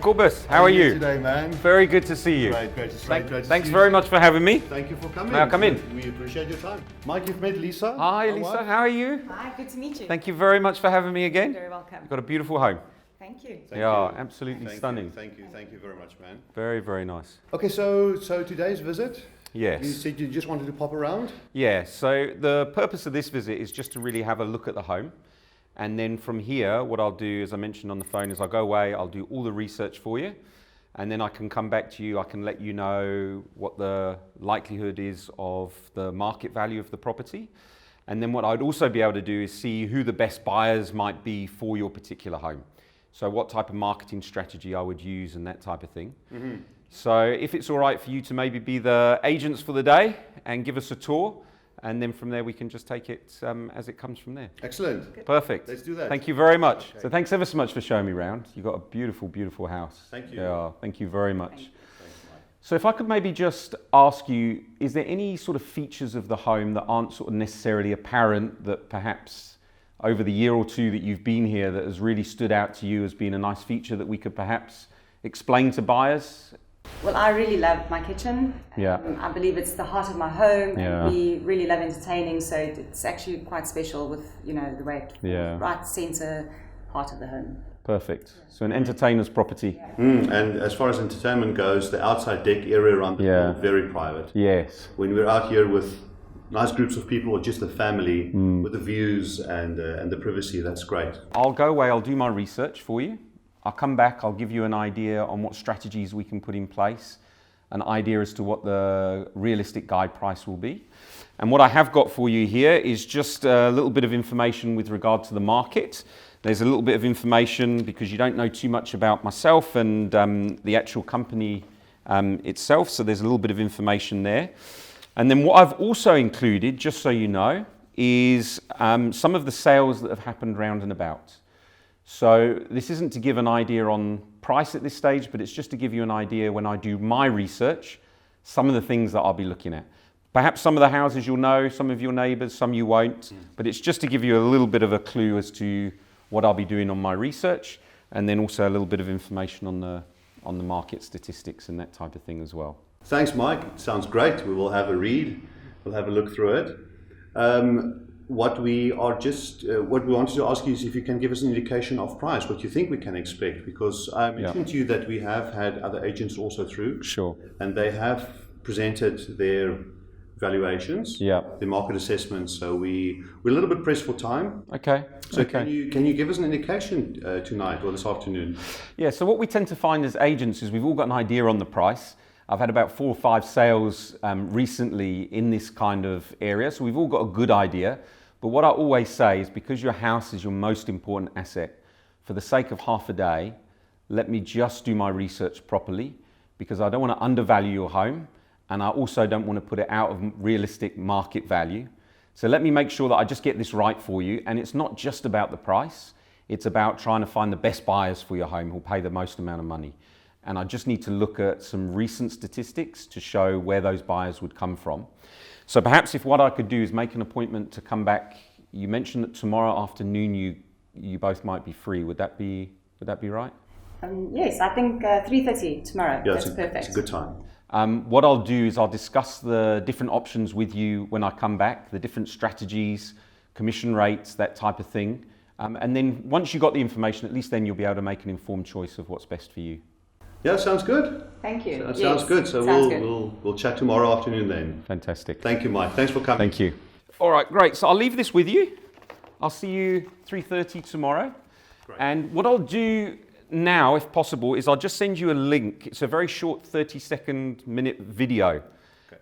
Corbus, how are you? Today, man. Very good to see you. Great to see you. Thanks very much for having me. Thank you for coming. Now come in. We appreciate your time. Mike, you've met Lisa. Hi, my Lisa. wife. How are you? Hi, good to meet you. Thank you very much for having me again. You're very welcome. You've got a beautiful home. Thank you. Thank Yeah, you. absolutely stunning. Thank you very much, man. Very, very nice. Okay, so today's visit. Yes. You said you just wanted to pop around. Yeah, so the purpose of this visit is just to really have a look at the home. And then from here, what I'll do, as I mentioned on the phone, is I'll go away, I'll do all the research for you. And then I can come back to you, I can let you know what the likelihood is of the market value of the property. And then what I'd also be able to do is see who the best buyers might be for your particular home. So what type of marketing strategy I would use and that type of thing. Mm-hmm. So if it's all right for you to maybe be the agents for the day and give us a tour, and then from there we can just take it as it comes from there. Excellent. Good. Perfect. Let's do that. Thank you very much. Okay. So thanks ever so much for showing me around. You've got a beautiful, beautiful house. Thank you. Yeah, thank you very much. Thank you. Thanks, Mike. So if I could maybe just ask you, is there any sort of features of the home that aren't sort of necessarily apparent that perhaps over the year or two that you've been here that has really stood out to you as being a nice feature that we could perhaps explain to buyers? Well, I really love my kitchen. Yeah. I believe it's the heart of my home. Yeah. And we really love entertaining, so it's actually quite special with, you know, the way it Yeah. right center heart of the home. Perfect. So an entertainer's property. And as far as entertainment goes, the outside deck area around the Yeah. pool, very private. Yes. When we're out here with nice groups of people or just a family, with the views and the privacy, that's great. I'll go away, I'll do my research for you. I'll come back, I'll give you an idea on what strategies we can put in place, an idea as to what the realistic guide price will be. And what I have got for you here is just a little bit of information with regard to the market. There's a little bit of information because you don't know too much about myself and the actual company itself, so there's a little bit of information there. And then what I've also included, just so you know, is some of the sales that have happened round and about. So this isn't to give an idea on price at this stage, but it's just to give you an idea when I do my research, some of the things that I'll be looking at. Perhaps some of the houses you'll know, some of your neighbours, some you won't, but it's just to give you a little bit of a clue as to what I'll be doing on my research, and then also a little bit of information on the market statistics and that type of thing as well. Thanks, Mike. It sounds great. We will have a read. We'll have a look through it. What we wanted to ask you is if you can give us an indication of price, what you think we can expect, because I mentioned to you that we have had other agents also through. Sure. And they have presented their valuations, their market assessments. So we're a little bit pressed for time. Okay. So okay. can you give us an indication tonight or this afternoon? Yeah, so what we tend to find as agents is we've all got an idea on the price. I've had about 4 or 5 sales recently in this kind of area, so we've all got a good idea. But what I always say is because your house is your most important asset, for the sake of half a day, let me just do my research properly, because I don't want to undervalue your home, and I also don't want to put it out of realistic market value. So let me make sure that I just get this right for you, and it's not just about the price, it's about trying to find the best buyers for your home who'll pay the most amount of money. And I just need to look at some recent statistics to show where those buyers would come from. So perhaps if what I could do is make an appointment to come back. You mentioned that tomorrow afternoon you both might be free. Would that be right? Yes, I think 3:30 tomorrow. Yeah, That's perfect. It's a good time. What I'll do is I'll discuss the different options with you when I come back, the different strategies, commission rates, that type of thing. And then once you've got the information, at least then you'll be able to make an informed choice of what's best for you. Yeah, sounds good. Thank you. That sounds good. So we'll chat tomorrow afternoon then. Fantastic. Thank you, Mike. Thanks for coming. Thank you. All right, great. So I'll leave this with you. I'll see you 3:30 tomorrow. Great. And what I'll do now, if possible, is I'll just send you a link. It's a very short 30-minute video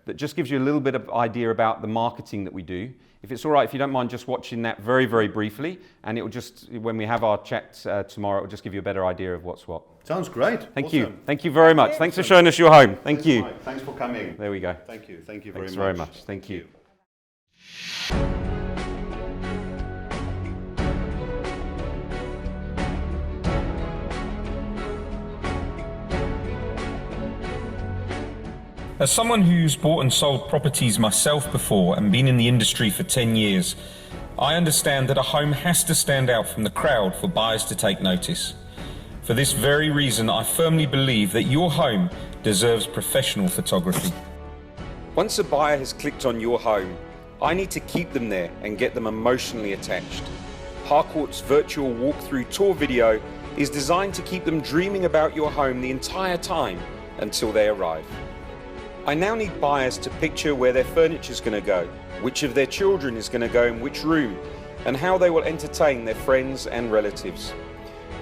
that just gives you a little bit of idea about the marketing that we do. If it's all right, if you don't mind just watching that very, very briefly, and it will just, when we have our chat tomorrow, it will just give you a better idea of what's what. Sounds great. Thank you. Thank you very much. Thanks for showing us your home. Thank you. Mike. Thanks for coming. There we go. Thank you. Thank you Thanks very much. very much. Thank you. As someone who's bought and sold properties myself before and been in the industry for 10 years, I understand that a home has to stand out from the crowd for buyers to take notice. For For this very reason, I firmly believe that your home deserves professional photography. Once a buyer has clicked on your home, I need to keep them there and get them emotionally attached. Harcourt's virtual walkthrough tour video is designed to keep them dreaming about your home the entire time until they arrive. I now need buyers to picture where their furniture is going to go, which of their children is going to go in which room, and how they will entertain their friends and relatives.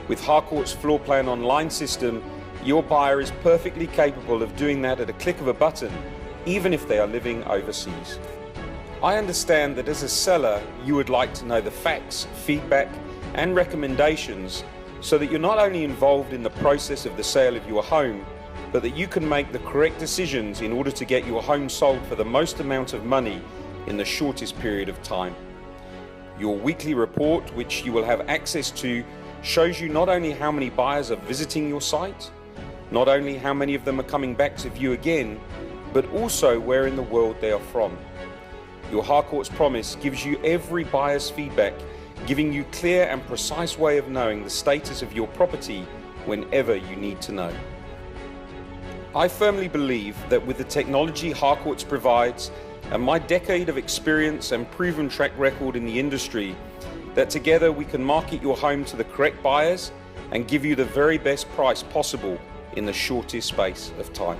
With Harcourt's floor plan online system, your buyer is perfectly capable of doing that at a click of a button, even if they are living overseas. I understand that as a seller, you would like to know the facts, feedback, and recommendations so that you're not only involved in the process of the sale of your home, but that you can make the correct decisions in order to get your home sold for the most amount of money in the shortest period of time. Your weekly report, which you will have access to, shows you not only how many buyers are visiting your site, not only how many of them are coming back to view again, but also where in the world they are from. Your Harcourt's Promise gives you every buyer's feedback, giving you clear and precise way of knowing the status of your property whenever you need to know. I firmly believe that with the technology Harcourt's provides and my decade of experience and proven track record in the industry, that together we can market your home to the correct buyers and give you the very best price possible in the shortest space of time.